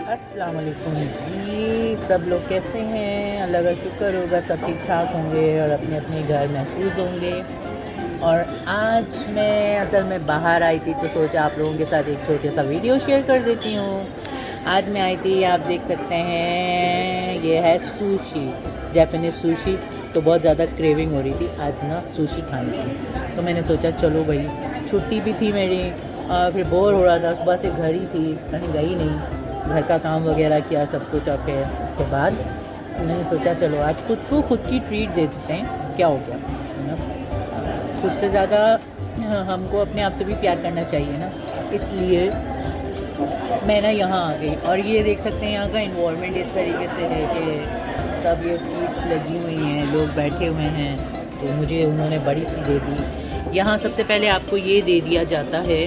अस्सलाम वालेकुम जी। सब लोग कैसे हैं? अल्लाह का शुक्र होगा सब ठीक ठाक होंगे और अपने अपने घर महफूज होंगे। और आज मैं असल में बाहर आई थी तो सोचा आप लोगों के साथ एक छोटा सा वीडियो शेयर कर देती हूँ। आज मैं आई थी, आप देख सकते हैं, ये है सुशी, जापानीज़ सुशी। तो बहुत ज़्यादा क्रेविंग हो रही थी आज ना सुशी खाने की, तो मैंने सोचा चलो भाई, छुट्टी भी थी मेरी और फिर बोर हो रहा था, सुबह से घर ही थी, कहीं गई नहीं, घर का काम वगैरह किया सब कुछ। और फिर उसके बाद मैंने सोचा चलो आज खुद को खुद की ट्रीट दे देते हैं, क्या हो गया है ना। खुद से ज़्यादा हमको अपने आप से भी प्यार करना चाहिए ना, इसलिए मैं ना यहाँ आ गई। और ये देख सकते हैं यहाँ का इन्वायरमेंट इस तरीके से है कि सब ये सीट्स लगी हुई हैं, लोग बैठे हुए हैं, तो मुझे उन्होंने बड़ी सी दे दी। यहाँ सबसे पहले आपको ये दे दिया जाता है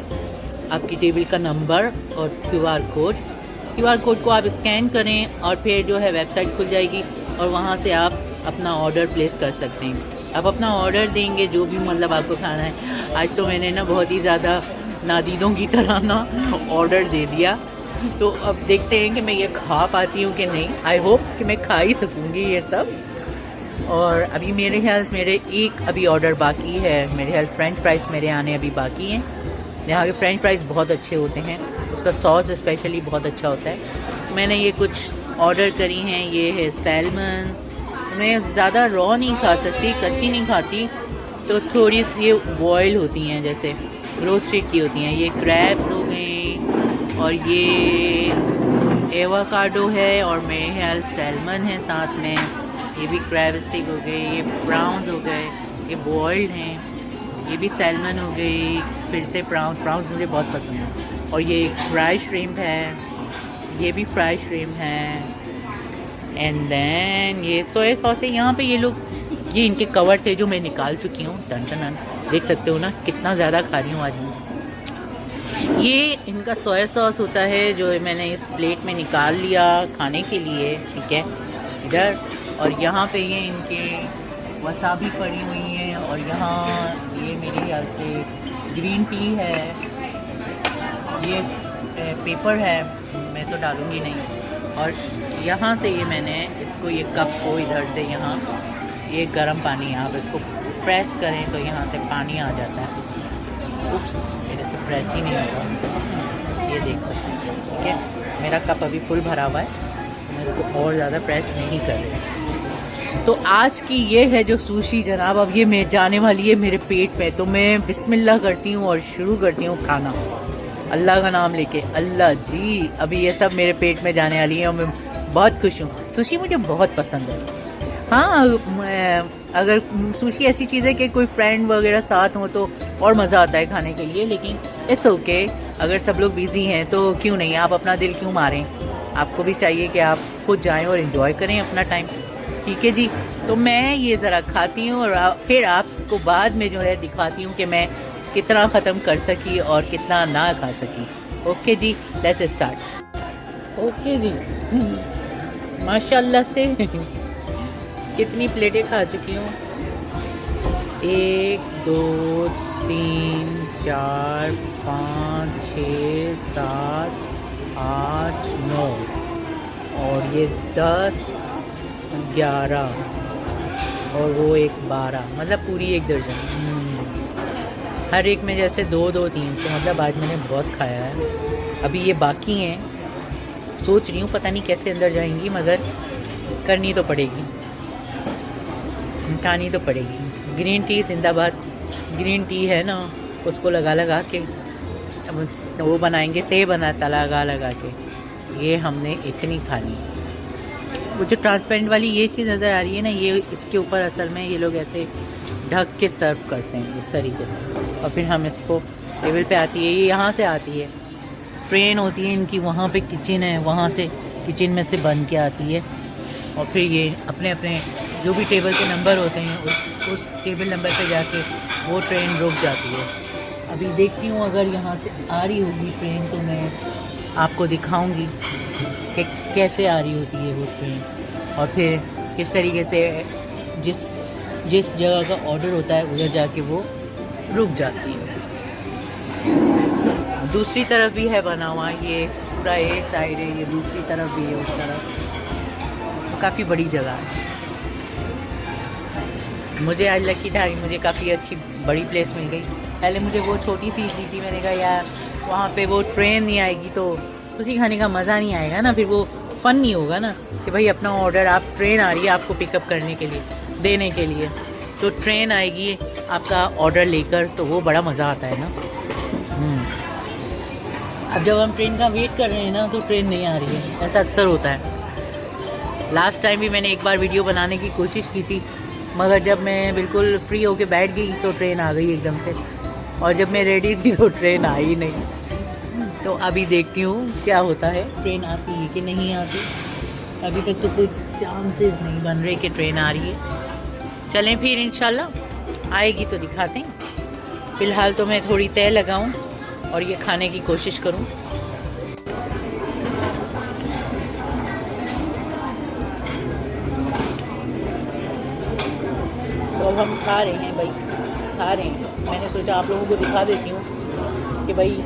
आपकी टेबल का नंबर और क्यूआर कोड को आप स्कैन करें और फिर जो है वेबसाइट खुल जाएगी और वहाँ से आप अपना ऑर्डर प्लेस कर सकते हैं। आप अपना ऑर्डर देंगे जो भी मतलब आपको खाना है। आज तो मैंने ना बहुत ही ज़्यादा नादीदों की तरह ना ऑर्डर दे दिया, तो अब देखते हैं कि मैं ये खा पाती हूँ कि नहीं। आई होप कि मैं खा ही सकूँगी ये सब। और अभी मेरे एक अभी ऑर्डर बाकी है, मेरे ख्याल फ्रेंच फ्राइज़ मेरे आने अभी बाकी हैं। यहाँ के फ्रेंच फ्राइज़ बहुत अच्छे होते हैं, उसका सॉस स्पेशली बहुत अच्छा होता है। मैंने ये कुछ ऑर्डर करी हैं, ये है सैल्मन। मैं ज़्यादा रॉ नहीं खा सकती, कच्ची नहीं खाती, तो थोड़ी सी ये बॉयल होती हैं, जैसे रोस्टेड की होती हैं। ये क्रैब्स हो गई और ये एवोकाडो है और मेरे ख्याल सैल्मन है साथ में। ये भी क्रैब स्टिक हो गए, ये प्राउंस हो गए, ये बॉयल्ड हैं, ये भी सैल्मन हो गई, फिर से प्राउंस मुझे बहुत पसंद है। और ये फ्राई श्रिम्प है, ये भी फ्राई श्रिम्प है। एंड देन ये सोया सॉस है। यहाँ पे ये लोग, ये इनके कवर थे जो मैं निकाल चुकी हूँ। टन टन देख सकते हो ना कितना ज़्यादा खा रही हूँ आज मैं। ये इनका सोया सॉस होता है जो मैंने इस प्लेट में निकाल लिया खाने के लिए, ठीक है, इधर। और यहाँ पे ये इनके वसाबी पड़ी हुई है और यहाँ ये मेरे ख्याल से ग्रीन टी है, ये पेपर है, मैं तो डालूँगी नहीं। और यहाँ से ये मैंने इसको, ये कप को इधर से यहाँ, ये गर्म पानी, आप इसको प्रेस करें तो यहाँ से पानी आ जाता है। उप्स, मेरे से प्रेस ही नहीं होगा, ये देखो, ठीक है। मेरा कप अभी फुल भरा हुआ है, मैं इसको और ज़्यादा प्रेस नहीं कर रही। तो आज की ये है जो सुशी जनाब, अब ये मैं जाने वाली है मेरे पेट में, तो मैं बिस्मिल्लाह करती हूँ और शुरू करती हूँ खाना, अल्लाह का नाम लेके। अल्लाह जी, अभी ये सब मेरे पेट में जाने वाली है और मैं बहुत खुश हूँ। सुशी मुझे बहुत पसंद है। हाँ, अगर सुशी ऐसी चीज़ है कि कोई फ्रेंड वगैरह साथ हो तो और मज़ा आता है खाने के लिए, लेकिन इट्स ओके, अगर सब लोग बिज़ी हैं तो क्यों नहीं, आप अपना दिल क्यों मारें। आपको भी चाहिए कि आप खुद जाएं और इन्जॉय करें अपना टाइम, ठीक है जी। तो मैं ये ज़रा खाती हूँ और फिर आपको बाद में जो है दिखाती हूँ कि मैं कितना ख़त्म कर सकी और कितना ना खा सकी। ओके जी, लेट्स स्टार्ट। ओके जी, माशाल्लाह से कितनी प्लेटें खा चुकी हूँ, 1 2 3 4 5 6 7 8 9 और ये 10 11 और वो एक 12, मतलब पूरी एक दर्जन। हर एक में जैसे 2 2 3, तो मतलब आज मैंने बहुत खाया है। अभी ये बाकी हैं, सोच रही हूँ पता नहीं कैसे अंदर जाएंगी, मगर करनी तो पड़ेगी, खानी तो पड़ेगी। ग्रीन टी जिंदाबाद, ग्रीन टी है ना, उसको लगा के वो बनाएंगे, ते बनाता लगा के। ये हमने इतनी खानी। वो जो ट्रांसपेरेंट वाली ये चीज़ नज़र आ रही है ना, ये इसके ऊपर असल में ये लोग ऐसे ढक के सर्व करते हैं इस तरीके से, और फिर हम इसको टेबल पे आती है, ये यहाँ से आती है, ट्रेन होती है इनकी, वहाँ पे किचन है, वहाँ से किचन में से बन के आती है, और फिर ये अपने अपने जो भी टेबल के नंबर होते हैं उस टेबल नंबर पे जाके वो ट्रेन रुक जाती है। अभी देखती हूँ अगर यहाँ से आ रही होगी ट्रेन तो मैं आपको दिखाऊंगी कि कैसे आ रही होती है वो ट्रेन, और फिर किस तरीके से जिस जगह का ऑर्डर होता है उधर जाके वो रुक जाती है। दूसरी तरफ भी है बना हुआ, ये पूरा एक साइड है, ये दूसरी तरफ भी है, उस तरफ। तो काफ़ी बड़ी जगह है। मुझे आज लकी था कि मुझे काफ़ी अच्छी बड़ी प्लेस मिल गई। पहले मुझे वो छोटी सी दी थी, मैंने कहा यार वहाँ पे वो ट्रेन नहीं आएगी तो सुशी खाने का मज़ा नहीं आएगा ना, फिर वो फ़न नहीं होगा ना कि भाई अपना ऑर्डर, आप ट्रेन आ रही है आपको पिकअप करने के लिए, देने के लिए, तो ट्रेन आएगी आपका ऑर्डर लेकर, तो वो बड़ा मज़ा आता है ना। अब जब हम ट्रेन का वेट कर रहे हैं ना तो ट्रेन नहीं आ रही है, ऐसा अक्सर होता है। लास्ट टाइम भी मैंने एक बार वीडियो बनाने की कोशिश की थी, मगर जब मैं बिल्कुल फ्री होके बैठ गई तो ट्रेन आ गई एकदम से, और जब मैं रेडी थी तो ट्रेन आई ही नहीं। तो अभी देखती हूँ क्या होता है, ट्रेन आती है कि नहीं आती। अभी तक तो कोई चांसेस नहीं बन रहे कि ट्रेन आ रही है। चलें फिर, इंशाल्लाह आएगी तो दिखाते हैं। फ़िलहाल तो मैं थोड़ी तय लगाऊं और ये खाने की कोशिश करूं। तो अब हम खा रहे हैं भाई, खा रहे हैं। मैंने सोचा आप लोगों को दिखा देती हूँ कि भाई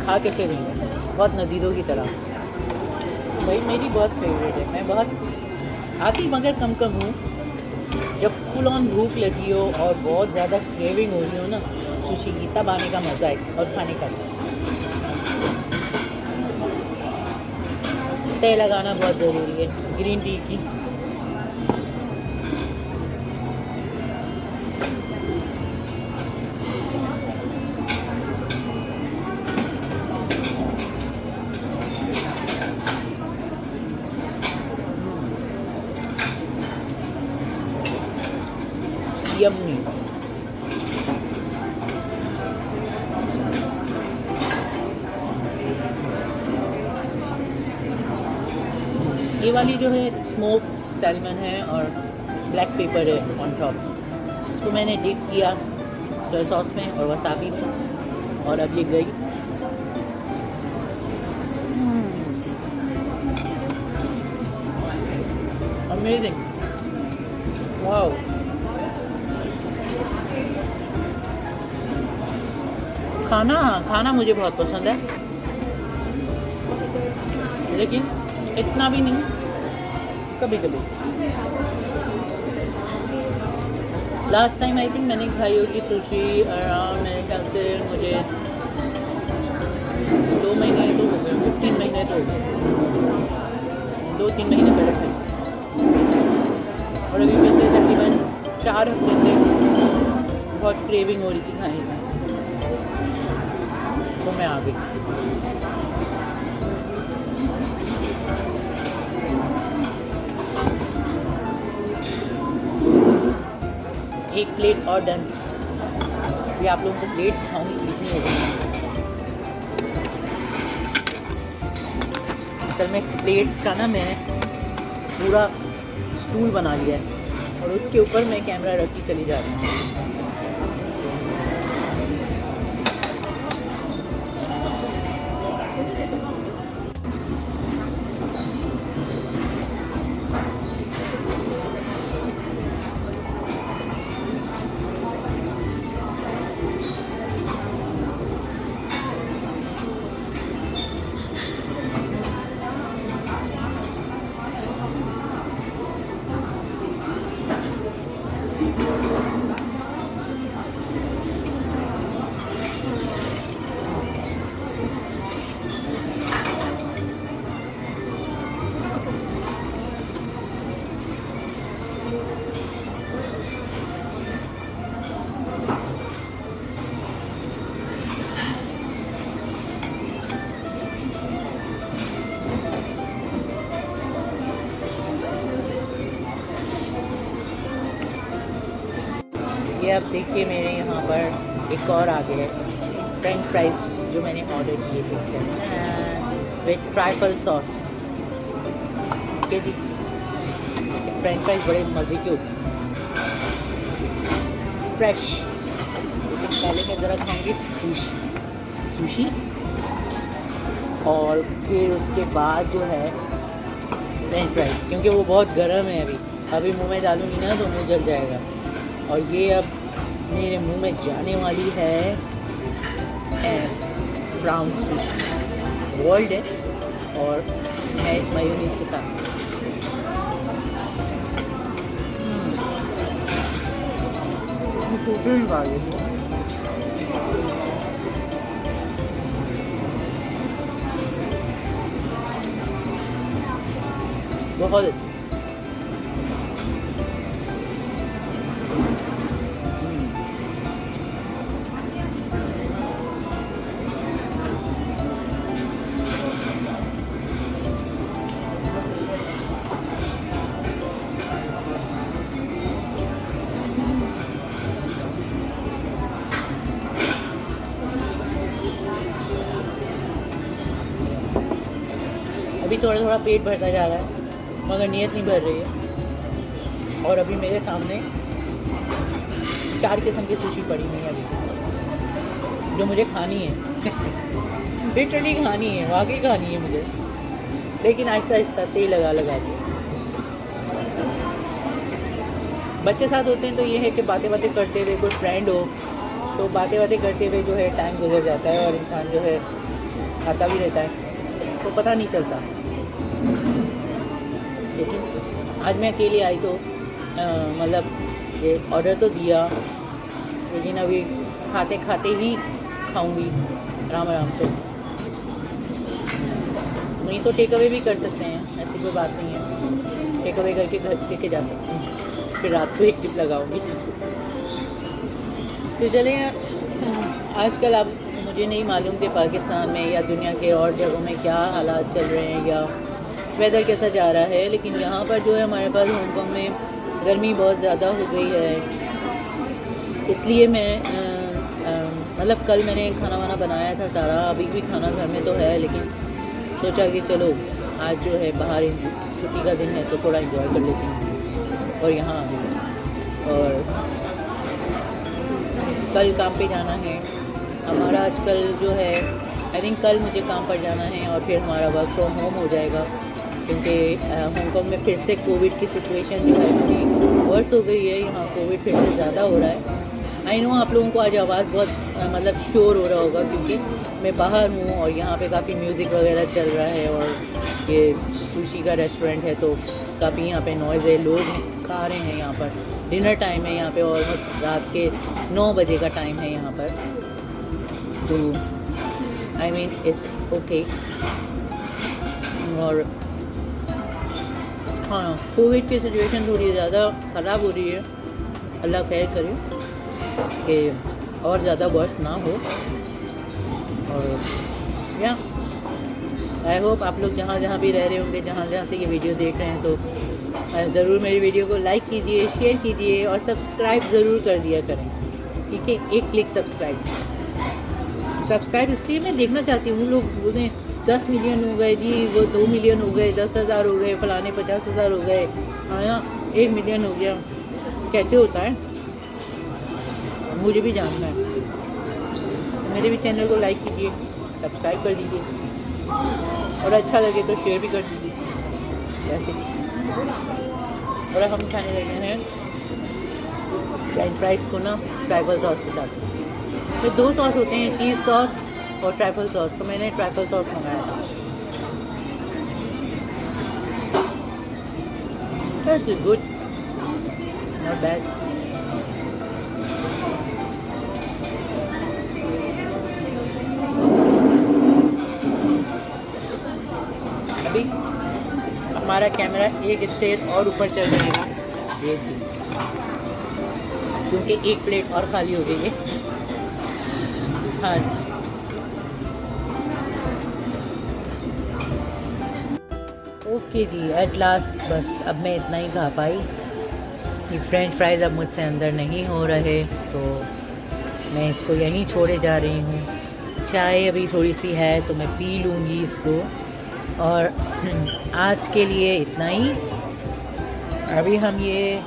खा कैसे रही हूँ, बहुत नदीदों की तरह। भाई मेरी बहुत फेवरेट है, मैं बहुत आती मगर कम कम हूँ। जब फुल ऑन भूख लगी हो और बहुत ज़्यादा क्रेविंग हो रही हो ना सुशी की, तब आने का मज़ा है और खाने का। तय लगाना बहुत ज़रूरी है ग्रीन टी की। यम्मी। ये वाली जो है स्मोक सैल्मन है और ब्लैक पेपर है ऑन टॉप। इसको मैंने डिप किया सोया सॉस में और वसाबी में, और अब ये गई। Amazing, wow. खाना मुझे बहुत पसंद है, लेकिन इतना भी नहीं, कभी कभी। लास्ट टाइम आई थिंक मैंने खाई होगी सुशी अराउंड, मेरे ख्याल से मुझे 2 महीने तो हो गए, 3 महीने तो हो गए, 2-3 महीने पहले खाई। और अभी पिछले तकरीबन 4 हफ्ते से बहुत क्रेविंग हो रही थी खाने की, तो मैं आ गई। एक प्लेट और डन। ये आप लोगों को प्लेट दिखाऊंगी कितनी हो गई। असल में प्लेट्स का ना मैं पूरा स्टूल बना लिया है और उसके ऊपर मैं कैमरा रख के चली जा रही हूँ। ये आप देखिए मेरे यहाँ पर एक और आ गया है फ्रेंच फ्राइज जो मैंने ऑर्डर किए थे विथ ट्राइफल सॉस। ओके जी, फ्रेंच फ्राइज बड़े मज़े के होते हैं, फ्रेश। लेकिन पहले मैं ज़रा खाऊंगी सुशी और फिर उसके बाद जो है फ्रेंच फ्राइज, क्योंकि वो बहुत गर्म है। अभी मुंह में डालूंगी ना तो मुंह जल जाएगा। और ये अब मेरे मुंह में जाने वाली है ब्राउन फिश। वर्ल्ड है और मेयोनीज के साथ। सूखी निकाल देती हूँ। बहुत अच्छी। अभी थोड़ा थोड़ा पेट भरता जा रहा है मगर नीयत नहीं भर रही है। और अभी मेरे सामने 4 किस्म की सुशी पड़ी हुई है अभी, जो मुझे खानी है। लिटरली खानी है, वाकई खानी है मुझे, लेकिन आहिस्ता आहिस्ता तेल लगा लगा के। बच्चे साथ होते हैं तो ये है कि बातें बातें करते हुए, कोई फ्रेंड हो तो बातें बातें करते हुए जो है टाइम गुजर जाता है और इंसान जो है खाता भी रहता है तो पता नहीं चलता। लेकिन आज मैं अकेली आई तो मतलब ये ऑर्डर तो दिया, लेकिन अभी खाते खाते ही खाऊंगी आराम आराम से। नहीं तो टेक अवे भी कर सकते हैं, ऐसी कोई बात नहीं है। टेक अवे करके घर लेके जा सकते हैं, फिर रात को एक टिप लगाऊंगी। तो चलिए, आजकल अब मुझे नहीं मालूम कि पाकिस्तान में या दुनिया के और जगहों में क्या हालात चल रहे हैं या वेदर कैसा जा रहा है, लेकिन यहाँ पर जो है हमारे पास हांगकांग में गर्मी बहुत ज़्यादा हो गई है। इसलिए मैं मतलब कल मैंने खाना वाना बनाया था सारा, अभी भी खाना घर में तो है, लेकिन सोचा कि चलो आज जो है बाहर छुट्टी का दिन है तो थोड़ा एंजॉय कर लेती हूँ और यहाँ आ गई। और कल काम पे जाना है हमारा। आजकल जो है आई थिंक कल मुझे काम पर जाना है और फिर हमारा वर्क फ्रॉम होम हो जाएगा, क्योंकि हांगकांग में फिर से कोविड की सिचुएशन जो है थोड़ी वर्स हो गई है। यहाँ कोविड फिर से ज़्यादा हो रहा है। आई नो आप लोगों को आज आवाज़ बहुत मतलब शोर हो रहा होगा, क्योंकि मैं बाहर हूँ और यहाँ पे काफ़ी म्यूज़िक वगैरह चल रहा है और ये सुशी का रेस्टोरेंट है तो काफ़ी यहाँ पे नॉइज़ है, लोग खा रहे हैं। यहाँ पर डिनर टाइम है, यहाँ पे ऑलमोस्ट रात के 9 बजे का टाइम है यहाँ पर। तो आई मीन इट्स ओके। और हाँ, कोविड की सिचुएशन थोड़ी ज़्यादा ख़राब हो रही है, अल्लाह खैर करे कि और ज़्यादा वर्स ना हो। और या आई होप आप लोग जहाँ जहाँ भी रह रहे होंगे, जहाँ जहाँ से ये वीडियो देख रहे हैं, तो ज़रूर मेरी वीडियो को लाइक कीजिए, शेयर कीजिए और सब्सक्राइब ज़रूर कर दिया करें, ठीक है। एक क्लिक सब्सक्राइब इसलिए मैं देखना चाहती हूँ। लोग बोलते हैं 10 मिलियन हो गए जी, वो 2 मिलियन हो गए, 10,000 हो गए, फलाने 50,000 हो गए, है ना, 1 मिलियन हो गया। कैसे होता है मुझे भी जानना है। मेरे भी चैनल को लाइक कीजिए, सब्सक्राइब कर दीजिए और अच्छा लगे तो शेयर भी कर दीजिए ऐसे। और हम खाने लगे हैं फ्रेंच फ्राइज को ना ट्राइबल सॉस के साथ। तो 2 सॉस होते हैं, चीज़ सॉस और ट्राइबल सॉस, तो मैंने ट्राइबल सॉस मंगाया था। That's good, not bad. अभी हमारा कैमरा एक स्टेज और ऊपर चल जाएगा, क्योंकि एक प्लेट और खाली हो गई है। हाँ, ओके जी, एट लास्ट बस अब मैं इतना ही खा पाई। ये फ्रेंच फ्राइज़ अब मुझसे अंदर नहीं हो रहे तो मैं इसको यहीं छोड़े जा रही हूँ। चाय अभी थोड़ी सी है तो मैं पी लूँगी इसको। और आज के लिए इतना ही। अभी हम ये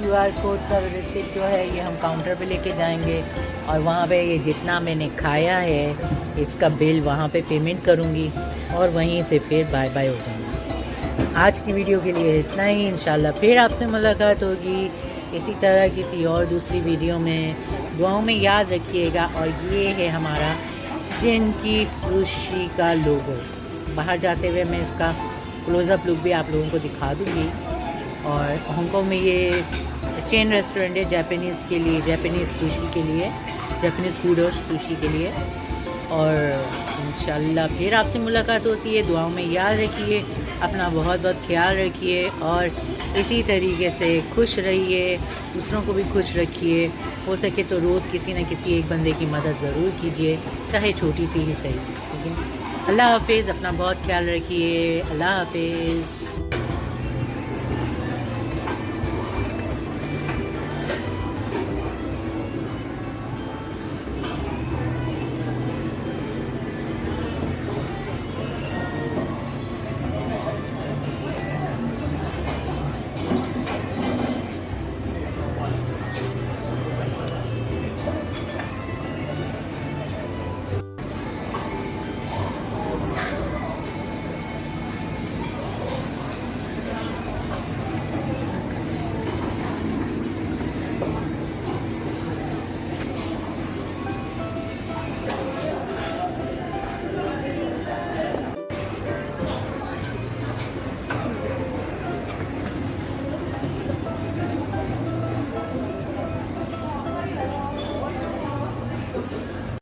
QR कोड का रिसिप्ट जो है ये हम काउंटर पे लेके जाएंगे और वहाँ पे ये जितना मैंने खाया है इसका बिल वहाँ पे पेमेंट करूँगी और वहीं से फिर बाय बाय हो जाएंगे। आज की वीडियो के लिए इतना ही। इंशाल्लाह फिर आपसे मुलाकात होगी इसी तरह किसी और दूसरी वीडियो में। दुआओं में याद रखिएगा। और ये है हमारा जिन की सुशी का लोगो। बाहर जाते हुए मैं इसका क्लोज़अप लुक भी आप लोगों को दिखा दूँगी। और हांगकांग में ये चेन रेस्टोरेंट है जापानीज़ के लिए, जापानीज़ सुशी के लिए, जापानीज़ फूड और सुशी के लिए। और इंशाल्लाह फिर आपसे मुलाकात होती है। दुआओं में याद रखिए, अपना बहुत बहुत ख्याल रखिए और इसी तरीके से खुश रहिए, दूसरों को भी खुश रखिए। हो सके तो रोज़ किसी न किसी एक बंदे की मदद ज़रूर कीजिए, चाहे छोटी सी ही सही। ठीक है, अल्लाह हाफिज़, अपना बहुत ख्याल रखिए। अल्लाह हाफिज़।